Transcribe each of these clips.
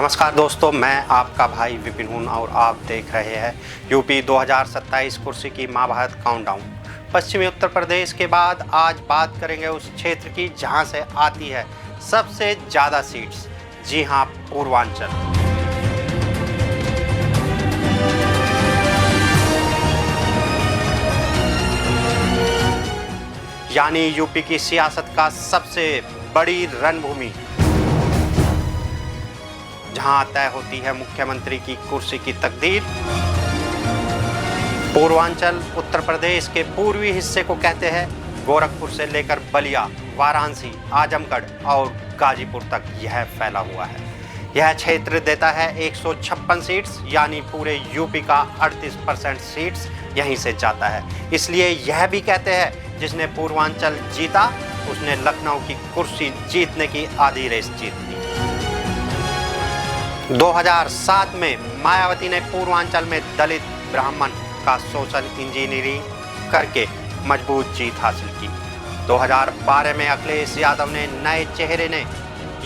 नमस्कार दोस्तों, मैं आपका भाई विपिन हूँ और आप देख रहे हैं यूपी 2027 कुर्सी की महाभारत काउंटडाउन। पश्चिमी उत्तर प्रदेश के बाद आज बात करेंगे उस क्षेत्र की जहां से आती है सबसे ज़्यादा सीट्स। जी हां, पूर्वांचल। यानी यूपी की सियासत का सबसे बड़ी रणभूमि, जहां तय होती है मुख्यमंत्री की कुर्सी की तकदीर। पूर्वांचल उत्तर प्रदेश के पूर्वी हिस्से को कहते हैं। गोरखपुर से लेकर बलिया, वाराणसी, आजमगढ़ और गाजीपुर तक यह फैला हुआ है। यह क्षेत्र देता है 156 सीट्स, यानी पूरे यूपी का 38% सीट्स यहीं से जाता है। इसलिए यह भी कहते हैं जिसने पूर्वांचल जीता उसने लखनऊ की कुर्सी जीतने की आधी रेस जीत ली। 2007 में मायावती ने पूर्वांचल में दलित ब्राह्मण का सोशल इंजीनियरिंग करके मजबूत जीत हासिल की। 2012 में अखिलेश यादव ने नए चेहरे ने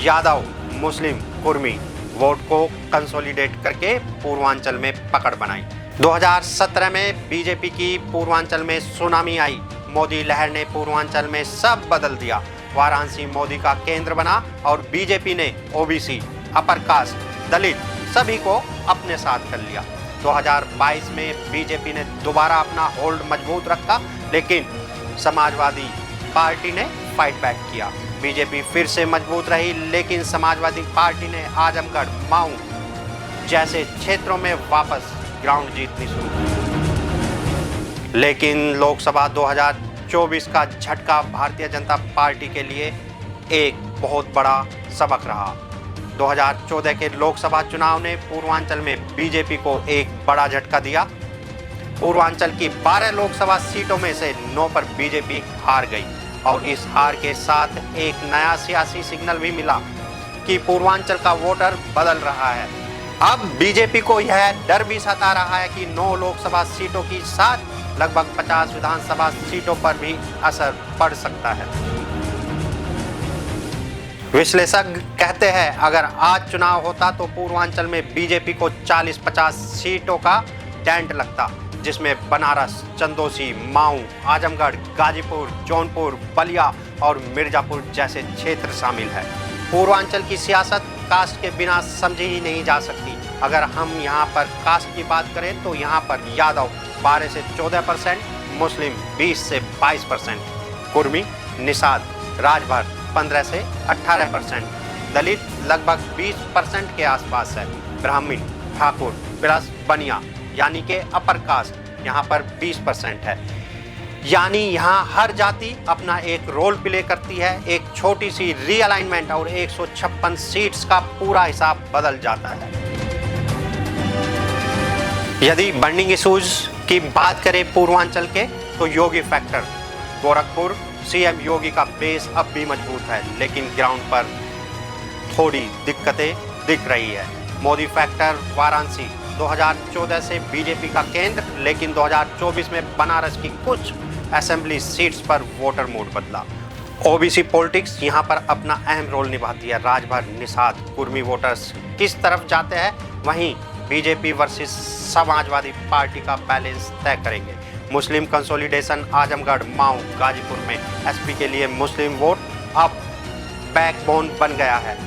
यादव मुस्लिम कुर्मी वोट को कंसोलिडेट करके पूर्वांचल में पकड़ बनाई। 2017 में बीजेपी की पूर्वांचल में सुनामी आई। मोदी लहर ने पूर्वांचल में सब बदल दिया। वाराणसी मोदी का केंद्र बना और बीजेपी ने ओबीसी, अपर कास्ट, दलित सभी को अपने साथ कर लिया। 2022 में बीजेपी ने दोबारा अपना होल्ड मजबूत रखा, लेकिन समाजवादी पार्टी ने फाइट बैक किया। बीजेपी फिर से मजबूत रही, लेकिन समाजवादी पार्टी ने आजमगढ़, माऊ जैसे क्षेत्रों में वापस ग्राउंड जीतनी शुरू की। लेकिन लोकसभा 2024 का झटका भारतीय जनता पार्टी के लिए एक बहुत बड़ा सबक रहा। 2014 के लोकसभा चुनाव ने पूर्वांचल में बीजेपी को एक बड़ा झटका दिया। पूर्वांचल की 12 लोकसभा सीटों में से 9 पर बीजेपी हार गई और इस हार के साथ एक नया सियासी सिग्नल भी मिला कि पूर्वांचल का वोटर बदल रहा है। अब बीजेपी को यह डर भी सता रहा है कि 9 लोकसभा सीटों की साथ लगभग 50 विधानसभा सीटों पर भी असर पड़ सकता है। विश्लेषक कहते हैं अगर आज चुनाव होता तो पूर्वांचल में बीजेपी को 40-50 सीटों का टेंट लगता, जिसमें बनारस, चंदौसी, माऊ, आजमगढ़, गाजीपुर, जौनपुर, बलिया और मिर्जापुर जैसे क्षेत्र शामिल है। पूर्वांचल की सियासत कास्ट के बिना समझी ही नहीं जा सकती। अगर हम यहाँ पर कास्ट की बात करें तो यहाँ पर यादव 12 से 14%, मुस्लिम 20 से 22%, कुर्मी, निषाद, राजभर 15 से 18%, दलित लगभग 20% के आसपास है, ब्राह्मण, ठाकुर प्लस बनिया यानी कि अपर कास्ट यहाँ पर 20% है। यानी यहाँ हर जाति अपना एक रोल प्ले करती है। एक छोटी सी रीअलाइनमेंट और 156 सीट्स का पूरा हिसाब बदल जाता है। यदि बर्निंग इशूज की बात करें पूर्वांचल के तो योगी फैक्टर, गोरखपुर सीएम योगी का बेस अब भी मजबूत है, लेकिन ग्राउंड पर थोड़ी दिक्कतें दिख रही है। मोदी फैक्टर वाराणसी 2014 से बीजेपी का केंद्र, लेकिन 2024 में बनारस की कुछ असेंबली सीट्स पर वोटर मूड बदला। ओबीसी पॉलिटिक्स यहाँ पर अपना अहम रोल निभाती है। राजभर, निषाद, कुर्मी वोटर्स किस तरफ जाते हैं, वहीं बीजेपी वर्सेस समाजवादी पार्टी का बैलेंस तय करेंगे। मुस्लिम कंसोलिडेशन आजमगढ़, माऊ, गाजीपुर में एसपी के लिए मुस्लिम वोट अब बैकबोन बन गया है।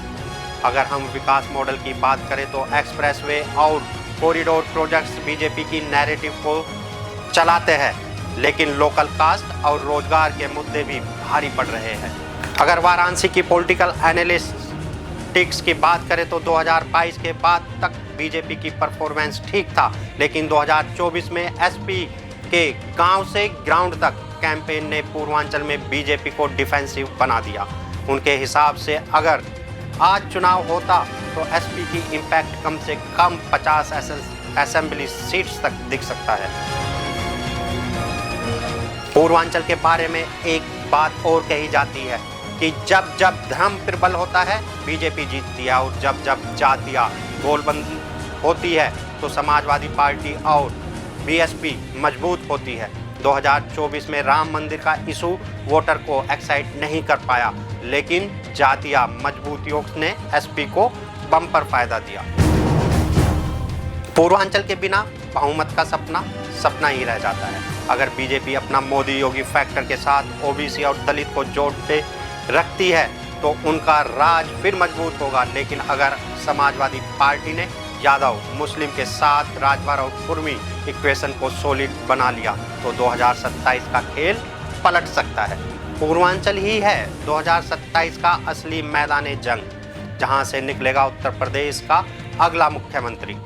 अगर हम विकास मॉडल की बात करें तो एक्सप्रेसवे और कॉरिडोर प्रोजेक्ट्स बीजेपी की नैरेटिव को चलाते हैं, लेकिन लोकल कास्ट और रोजगार के मुद्दे भी भारी पड़ रहे हैं। अगर वाराणसी की पॉलिटिकल एनालिस्टिक्स की बात करें तो 2022 के बाद तक बीजेपी की परफॉर्मेंस ठीक था, लेकिन 2024 में एसपी के गांव से ग्राउंड तक कैंपेन ने पूर्वांचल में बीजेपी को डिफेंसिव बना दिया। उनके हिसाब से अगर आज चुनाव होता तो एसपी की इम्पैक्ट कम से कम 50 असेंबली सीट्स तक दिख सकता है। पूर्वांचल के बारे में एक बात और कही जाती है कि जब जब धर्म प्रबल होता है बीजेपी जीतती है, और जब जब जातियां गोलबंद होती है तो समाजवादी पार्टी और बीएसपी मजबूत होती है। 2024 में राम मंदिर का इशू वोटर को एक्साइट नहीं कर पाया, लेकिन जातीय मजबूतियों ने एसपी को बम्पर फायदा दिया। पूर्वांचल के बिना बहुमत का सपना ही रह जाता है। अगर बीजेपी अपना मोदी योगी फैक्टर के साथ ओबीसी और दलित को जोड़ के रखती है तो उनका राज फिर मजबूत होगा, लेकिन अगर समाजवादी पार्टी ने यादव मुस्लिम के साथ राजभर और कुर्मी इक्वेशन को सॉलिड बना लिया तो 2027 का खेल पलट सकता है। पूर्वांचल ही है 2027 का असली मैदान जंग, जहां से निकलेगा उत्तर प्रदेश का अगला मुख्यमंत्री।